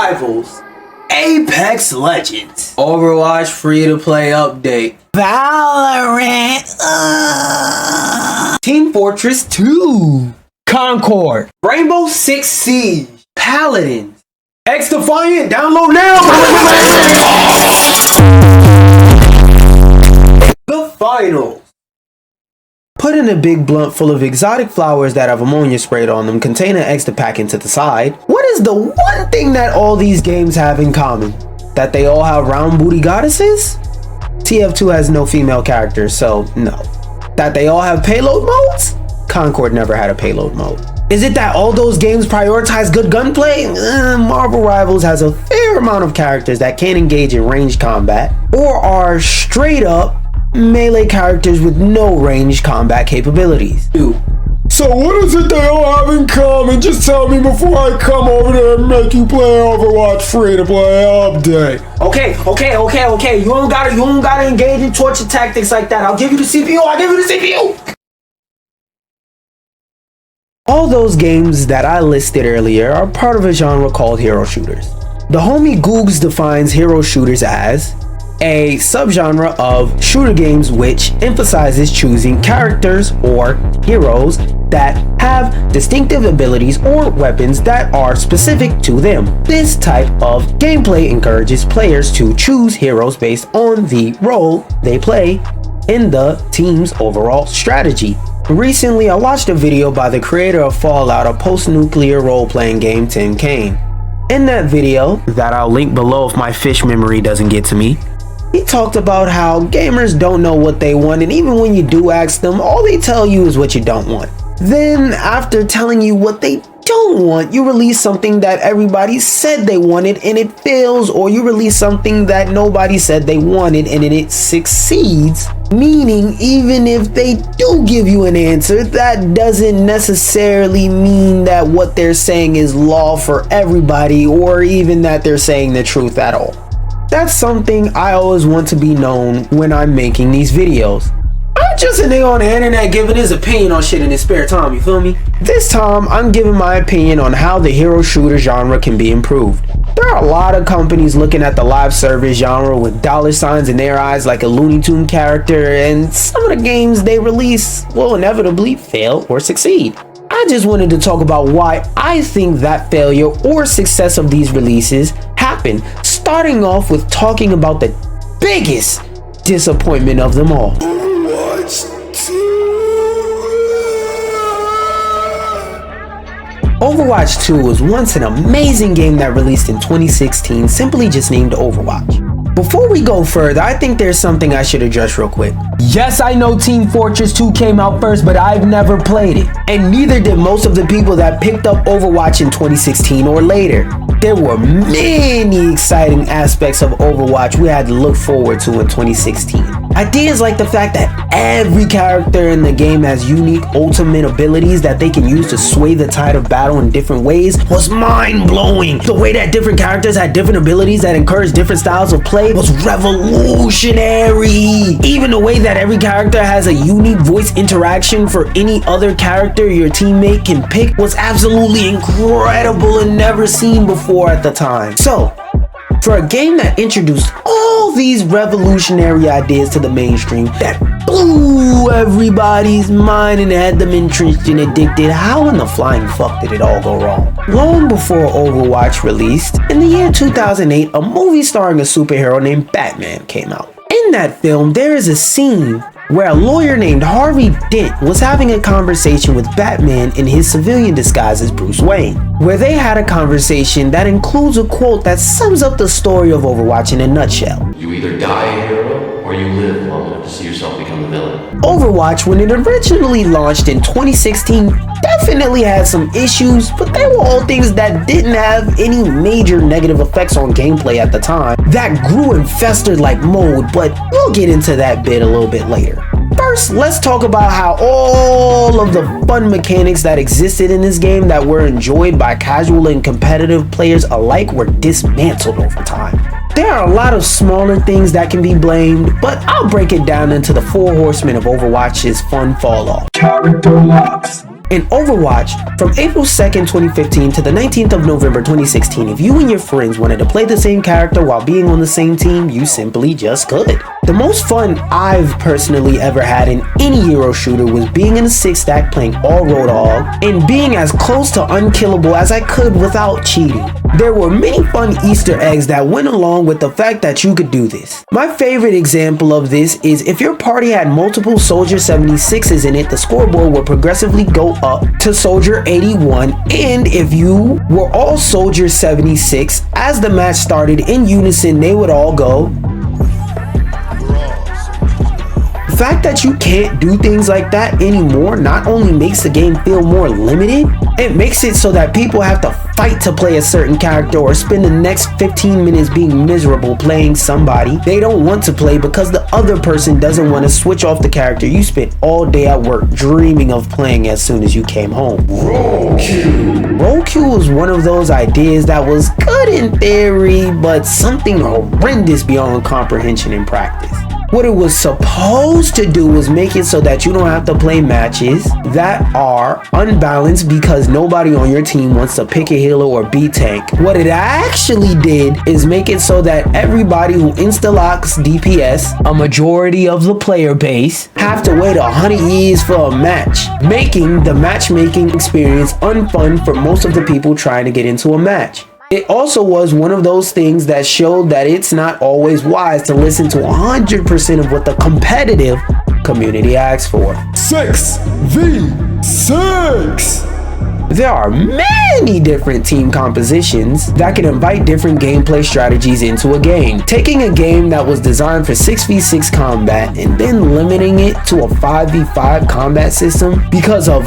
Rivals, Apex Legends, Overwatch Free-to-play update, Valorant, Team Fortress 2, Concord, Rainbow Six Siege, Paladins, X-Defiant, download now! The Finals. Put in a big blunt full of exotic flowers that have ammonia sprayed on them, contain an extra pack into the side. What is the one thing that all these games have in common? That they all have round booty goddesses? TF2 has no female characters, so no. That they all have payload modes? Concord never had a payload mode. Is it that all those games prioritize good gunplay? Marvel Rivals has a fair amount of characters that can't engage in ranged combat, or are straight up melee characters with no ranged combat capabilities. So what is it they all have in common? Just tell me before I come over there and make you play Overwatch Free-to-play update. Okay. You don't gotta engage in torture tactics like that. I'll give you the CPU. All those games that I listed earlier are part of a genre called hero shooters. The homie Googs defines hero shooters as a subgenre of shooter games which emphasizes choosing characters or heroes that have distinctive abilities or weapons that are specific to them. This type of gameplay encourages players to choose heroes based on the role they play in the team's overall strategy. Recently, I watched a video by the creator of Fallout, a post-nuclear role-playing game, Tim Kaine. In that video, that I'll link below if my fish memory doesn't get to me, he talked about how gamers don't know what they want, and even when you do ask them, all they tell you is what you don't want. Then, after telling you what they don't want, you release something that everybody said they wanted and it fails, or you release something that nobody said they wanted and it succeeds. Meaning, even if they do give you an answer, that doesn't necessarily mean that what they're saying is law for everybody, or even that they're saying the truth at all. That's something I always want to be known when I'm making these videos. I'm just a nigga on the internet giving his opinion on shit in his spare time, you feel me? This time, I'm giving my opinion on how the hero shooter genre can be improved. There are a lot of companies looking at the live service genre with dollar signs in their eyes like a Looney Tune character, and some of the games they release will inevitably fail or succeed. I just wanted to talk about why I think that failure or success of these releases happen, starting off with talking about the biggest disappointment of them all. Overwatch 2 was once an amazing game that released in 2016, simply just named Overwatch. Before we go further, I think there's something I should address real quick. Yes, I know Team Fortress 2 came out first, but I've never played it. And neither did most of the people that picked up Overwatch in 2016 or later. There were many exciting aspects of Overwatch we had to look forward to in 2016. Ideas like the fact that every character in the game has unique ultimate abilities that they can use to sway the tide of battle in different ways was mind-blowing. The way that different characters had different abilities that encouraged different styles of play was revolutionary. Even the way that every character has a unique voice interaction for any other character your teammate can pick was absolutely incredible and never seen before at the time. So, for a game that introduced all these revolutionary ideas to the mainstream that blew everybody's mind and had them entrenched and addicted, how in the flying fuck did it all go wrong? Long before Overwatch released, in the year 2008, a movie starring a superhero named Batman came out. In that film, there is a scene where a lawyer named Harvey Dent was having a conversation with Batman in his civilian disguise as Bruce Wayne, where they had a conversation that includes a quote that sums up the story of Overwatch in a nutshell. You either die a hero, or you live long enough to see yourself become the villain. Overwatch, when it originally launched in 2016, definitely had some issues, but they were all things that didn't have any major negative effects on gameplay at the time. That grew and festered like mold, but we'll get into that bit a little bit later. First, let's talk about how all of the fun mechanics that existed in this game that were enjoyed by casual and competitive players alike were dismantled over time. There are a lot of smaller things that can be blamed, but I'll break it down into the 4 horsemen of Overwatch's fun fall off. Character locks, In Overwatch, from April 2nd, 2015 to the 19th of November 2016, if you and your friends wanted to play the same character while being on the same team, you simply just could. The most fun I've personally ever had in any hero shooter was being in a 6-stack playing all Roadhog and being as close to unkillable as I could without cheating. There were many fun Easter eggs that went along with the fact that you could do this. My favorite example of this is if your party had multiple Soldier 76s in it, the scoreboard would progressively go up to Soldier 81, and if you were all Soldier 76, as the match started in unison, they would all go. The fact that you can't do things like that anymore not only makes the game feel more limited, it makes it so that people have to fight to play a certain character or spend the next 15 minutes being miserable playing somebody they don't want to play because the other person doesn't want to switch off the character you spent all day at work dreaming of playing as soon as you came home. Roll queue. Roll queue was one of those ideas that was good in theory, but something horrendous beyond comprehension in practice. What it was supposed to do was make it so that you don't have to play matches that are unbalanced because nobody on your team wants to pick a healer or be tank. What it actually did is make it so that everybody who insta-locks DPS, a majority of the player base, have to wait 100 years for a match, making the matchmaking experience unfun for most of the people trying to get into a match. It also was one of those things that showed that it's not always wise to listen to 100% of what the competitive community asks for. 6v6. There are many different team compositions that can invite different gameplay strategies into a game. Taking a game that was designed for 6v6 combat and then limiting it to a 5v5 combat system because of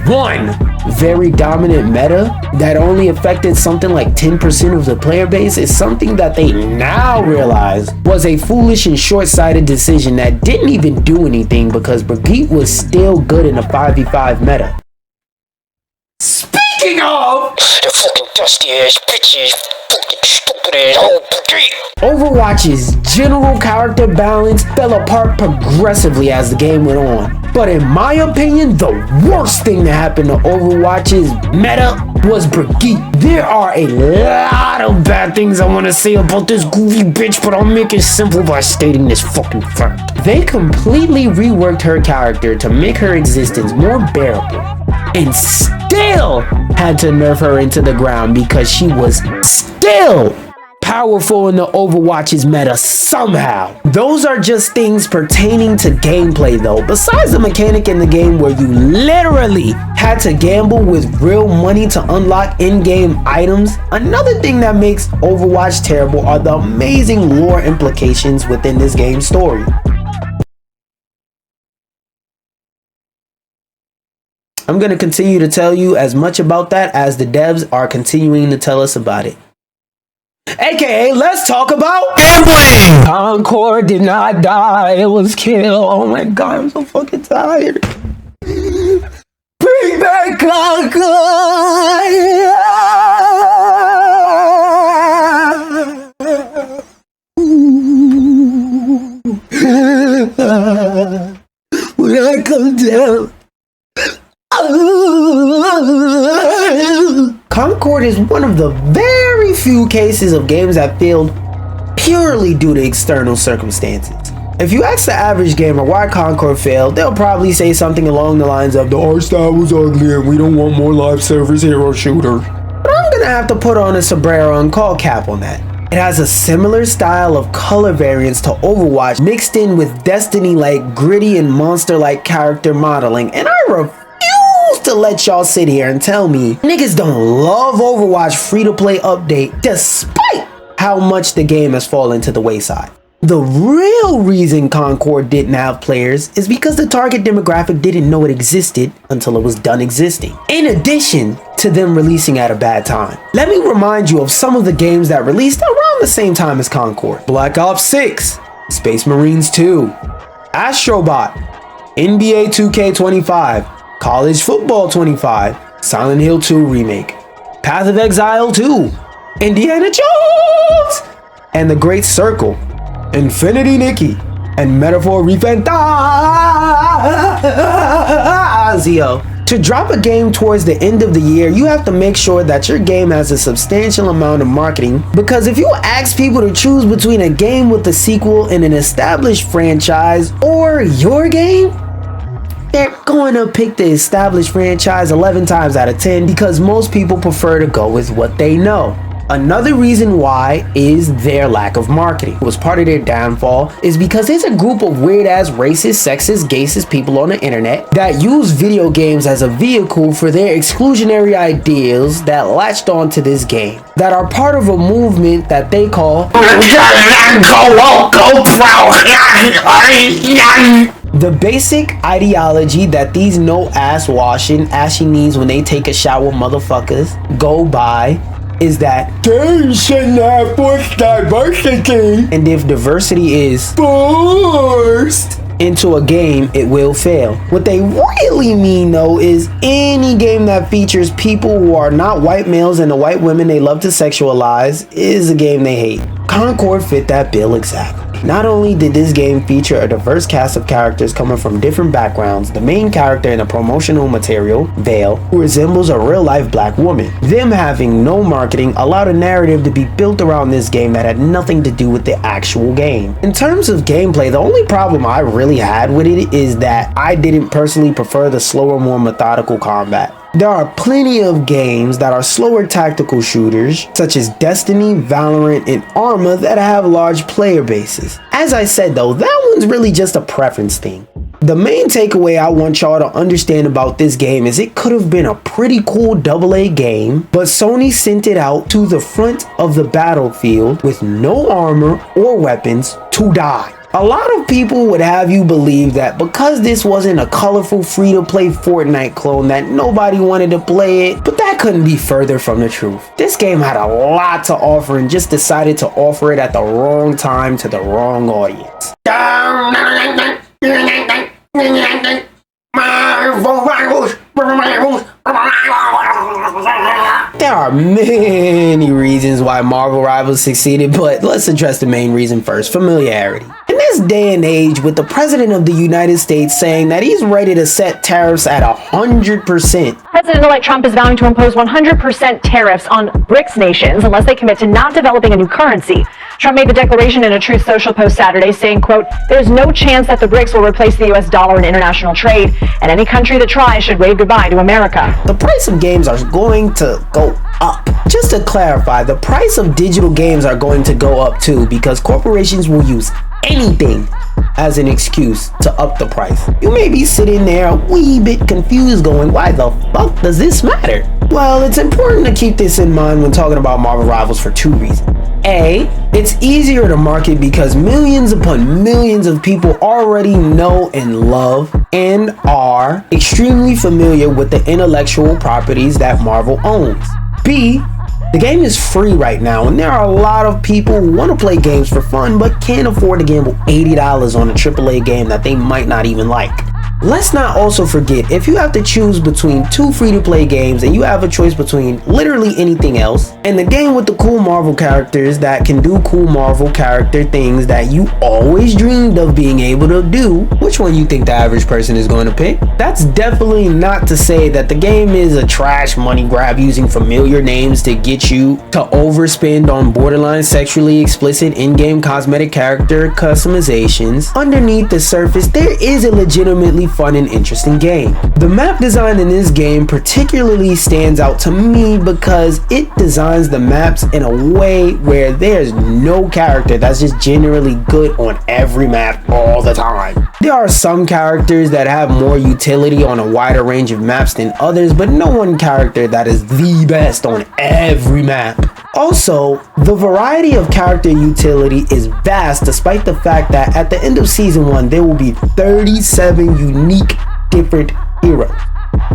one very dominant meta that only affected something like 10% of the player base is something that they now realize was a foolish and short-sighted decision that didn't even do anything because Brigitte was still good in a 5v5 meta. Speaking of the fucking dusty ass bitches, fucking stupid ass whole Brigitte. Overwatch's general character balance fell apart progressively as the game went on. But in my opinion, the worst thing that happened to Overwatch's meta was Brigitte. There are a lot of bad things I want to say about this goofy bitch, but I'll make it simple by stating this fucking fact. They completely reworked her character to make her existence more bearable, and still had to nerf her into the ground because she was still powerful in the Overwatch's meta somehow. Those are just things pertaining to gameplay though. Besides the mechanic in the game where you literally had to gamble with real money to unlock in-game items, another thing that makes Overwatch terrible are the amazing lore implications within this game's story. I'm going to continue to tell you as much about that as the devs are continuing to tell us about it. AKA, let's talk about gambling! Concord did not die, it was killed. Oh my god, I'm so fucking tired. Bring back Concord! When I come down, Concord is one of the very few cases of games that failed purely due to external circumstances. If you ask the average gamer why Concord failed, they'll probably say something along the lines of, the art style was ugly and we don't want more live service hero shooters. But I'm gonna have to put on a sombrero and call cap on that. It has a similar style of color variance to Overwatch mixed in with Destiny-like gritty and monster-like character modeling, and I refuse to let y'all sit here and tell me niggas don't love Overwatch Free-to-play update despite how much the game has fallen to the wayside. The real reason Concord didn't have players is because the target demographic didn't know it existed until it was done existing, in addition to them releasing at a bad time. Let me remind you of some of the games that released around the same time as Concord. Black Ops 6, Space Marines 2, Astrobot, NBA 2K25, College Football 25, Silent Hill 2 Remake, Path of Exile 2, Indiana Jones, and The Great Circle, Infinity Nikki, and Metaphor Refantasio To drop a game towards the end of the year, you have to make sure that your game has a substantial amount of marketing, because if you ask people to choose between a game with a sequel in an established franchise or your game, they're going to pick the established franchise 11 times out of 10 because most people prefer to go with what they know. Another reason why is their lack of marketing. It was part of their downfall is because there's a group of weird ass racist, sexist, gayist people on the internet that use video games as a vehicle for their exclusionary ideals that latched onto this game, that are part of a movement that they call the basic ideology that these no ass washing, ashy knees when they take a shower motherfuckers go by is that games shouldn't have forced diversity. And if diversity is forced into a game, it will fail. What they really mean though is any game that features people who are not white males and the white women they love to sexualize is a game they hate. Concord fit that bill exactly. Not only did this game feature a diverse cast of characters coming from different backgrounds, the main character in the promotional material, Vale, who resembles a real-life black woman. Them having no marketing allowed a narrative to be built around this game that had nothing to do with the actual game. In terms of gameplay, the only problem I really had with it is that I didn't personally prefer the slower, more methodical combat. There are plenty of games that are slower tactical shooters, such as Destiny, Valorant, and Arma, that have large player bases. As I said though, that one's really just a preference thing. The main takeaway I want y'all to understand about this game is it could have been a pretty cool AA game, but Sony sent it out to the front of the battlefield with no armor or weapons to die. A lot of people would have you believe that because this wasn't a colorful free-to-play Fortnite clone that nobody wanted to play it, but that couldn't be further from the truth. This game had a lot to offer and just decided to offer it at the wrong time to the wrong audience. There are many reasons why Marvel Rivals succeeded, but let's address the main reason first: familiarity. In this day and age, with the President of the United States saying that he's ready to set tariffs at 100%. President-elect Trump is vowing to impose 100% tariffs on BRICS nations unless they commit to not developing a new currency. Trump made the declaration in a Truth Social post Saturday saying, quote, "There's no chance that the BRICS will replace the US dollar in international trade, and any country that tries should wave goodbye to America." The price of games are going to go up. Just to clarify, the price of digital games are going to go up too, because corporations will use anything as an excuse to up the price. You may be sitting there a wee bit confused going, why the fuck does this matter? Well, it's important to keep this in mind when talking about Marvel Rivals for two reasons. A, it's easier to market because millions upon millions of people already know and love and are extremely familiar with the intellectual properties that Marvel owns. B, the game is free right now, and there are a lot of people who want to play games for fun but can't afford to gamble $80 on a AAA game that they might not even like. Let's not also forget, if you have to choose between two free-to-play games and you have a choice between literally anything else, and the game with the cool Marvel characters that can do cool Marvel character things that you always dreamed of being able to do, which one you think the average person is going to pick? That's definitely not to say that the game is a trash money grab using familiar names to get you to overspend on borderline sexually explicit in-game cosmetic character customizations. Underneath the surface, there is a legitimately fun and interesting game. The map design in this game particularly stands out to me because it designs the maps in a way where there's no character that's just generally good on every map all the time. There are some characters that have more utility on a wider range of maps than others, but no one character that is the best on every map. Also, the variety of character utility is vast, despite the fact that at the end of season 1 there will be 37 unique different heroes.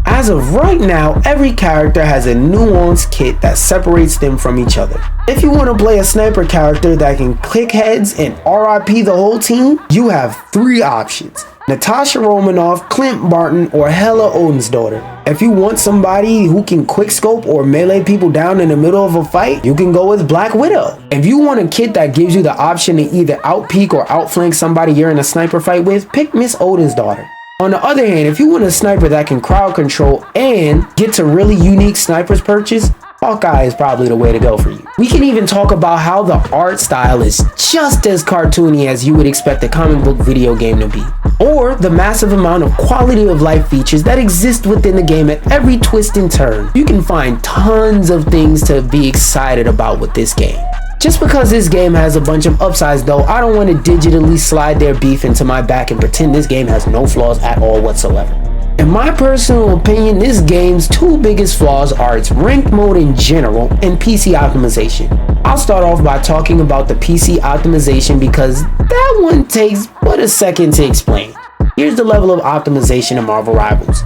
As of right now, every character has a nuanced kit that separates them from each other. If you want to play a sniper character that can click heads and RIP the whole team, you have 3 options: Natasha Romanoff, Clint Barton, or Hela Odin's-daughter. If you want somebody who can quickscope or melee people down in the middle of a fight, you can go with Black Widow. If you want a kit that gives you the option to either outpeak or outflank somebody you're in a sniper fight with, pick Miss Odin's-daughter. On the other hand, if you want a sniper that can crowd control and get to really unique snipers perches, Hawkeye is probably the way to go for you. We can even talk about how the art style is just as cartoony as you would expect a comic book video game to be, or the massive amount of quality of life features that exist within the game at every twist and turn. You can find tons of things to be excited about with this game. Just because this game has a bunch of upsides though, I don't want to digitally slide their beef into my back and pretend this game has no flaws at all whatsoever. In my personal opinion, this game's two biggest flaws are its ranked mode in general and PC optimization. I'll start off by talking about the PC optimization because that one takes but a second to explain. Here's the level of optimization in Marvel Rivals.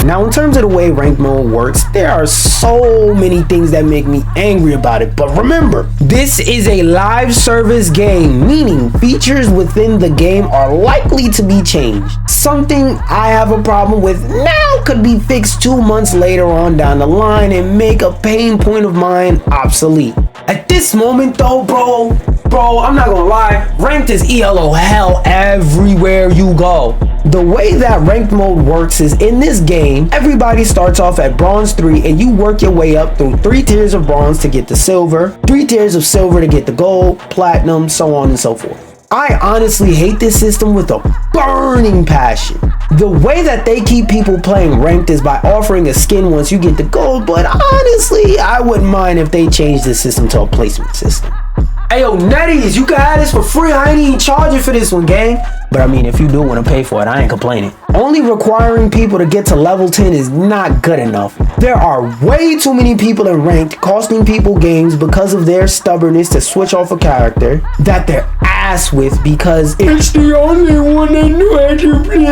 Now, in terms of the way ranked mode works, there are so many things that make me angry about it. But remember, this is a live service game, meaning features within the game are likely to be changed. Something I have a problem with now could be fixed 2 months later on down the line and make a pain point of mine obsolete. At this moment though, bro, I'm not gonna lie, ranked is ELO hell everywhere you go. The way that ranked mode works is in this game, everybody starts off at bronze 3 and you work your way up through 3 tiers of bronze to get the silver, 3 tiers of silver to get the gold, platinum, so on and so forth. I honestly hate this system with a burning passion. The way that they keep people playing ranked is by offering a skin once you get the gold, but honestly, I wouldn't mind if they changed this system to a placement system. Hey yo, Netties, you can have this for free. I ain't even charging for this one, gang. But I mean, if you do want to pay for it, I ain't complaining. Only requiring people to get to level 10 is not good enough. There are way too many people in ranked costing people games because of their stubbornness to switch off a character that they're ass with because it's the only one that let you play.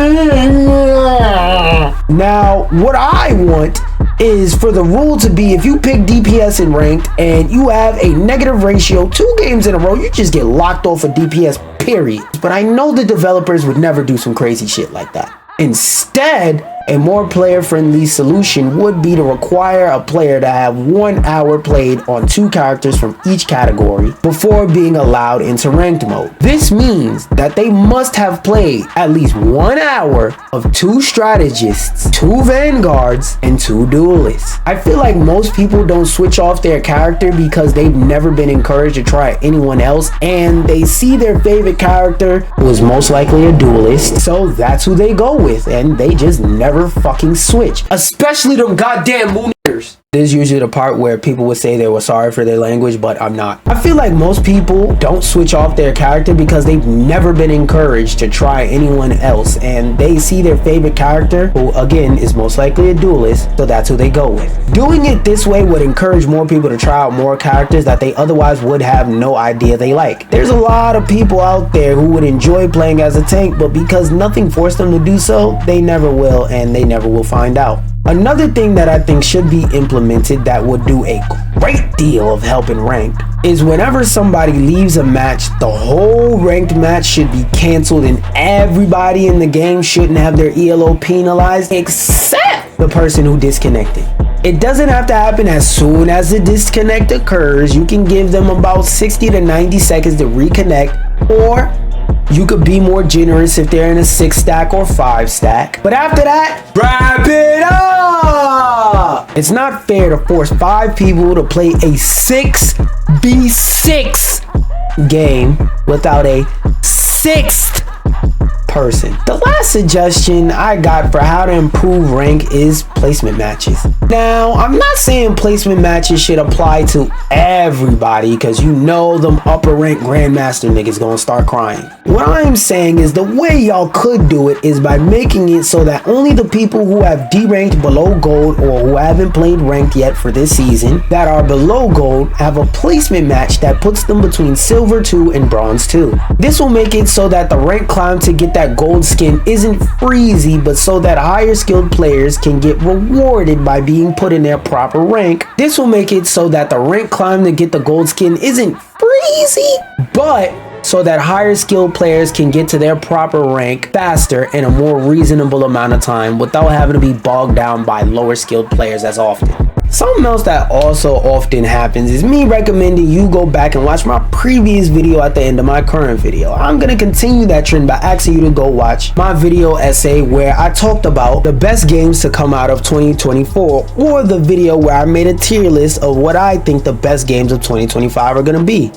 Now, what I want is for the rule to be if you pick DPS in ranked and you have a negative ratio 2 games in a row, you just get locked off of DPS, period. But I know the developers would never do some crazy shit like that. Instead, a more player-friendly solution would be to require a player to have 1 hour played on 2 characters from each category before being allowed into ranked mode. This means that they must have played at least 1 hour of 2 strategists, 2 vanguards, and 2 duelists. I feel like most people don't switch off their character because they've never been encouraged to try anyone else and they see their favorite character who is most likely a duelist, so that's who they go with and they just never fucking switch, especially them goddamn mooners. This is usually the part where people would say they were sorry for their language, but I'm not. I feel like most people don't switch off their character because they've never been encouraged to try anyone else and they see their favorite character, who again is most likely a duelist, so that's who they go with. Doing it this way would encourage more people to try out more characters that they otherwise would have no idea they like. There's a lot of people out there who would enjoy playing as a tank, but because nothing forced them to do so, they never will and they never will find out. Another thing that I think should be implemented that would do a great deal of help in ranked is whenever somebody leaves a match, the whole ranked match should be canceled and everybody in the game shouldn't have their ELO penalized except the person who disconnected. It doesn't have to happen as soon as the disconnect occurs. You can give them about 60 to 90 seconds to reconnect, or you could be more generous if they're in a 6 stack or 5 stack. But after that, wrap it up! It's not fair to force 5 people to play a 6v6 game without a 6th person. The last suggestion I got for how to improve rank is placement matches. Now, I'm not saying placement matches should apply to everybody because you know them upper rank grandmaster niggas gonna start crying. What I'm saying is the way y'all could do it is by making it so that only the people who have D-ranked below gold or who haven't played ranked yet for this season that are below gold have a placement match that puts them between silver 2 and bronze 2. This will make it so that the rank climb to get that gold skin isn't freezy, but so that higher skilled players can get rewarded by being put in their proper rank. This will make it so that the rank climb to get the gold skin isn't freezy, but so that higher skilled players can get to their proper rank faster in a more reasonable amount of time without having to be bogged down by lower skilled players as often. Something else that also often happens is me recommending you go back and watch my previous video at the end of my current video. I'm going to continue that trend by asking you to go watch my video essay where I talked about the best games to come out of 2024, or the video where I made a tier list of what I think the best games of 2025 are going to be.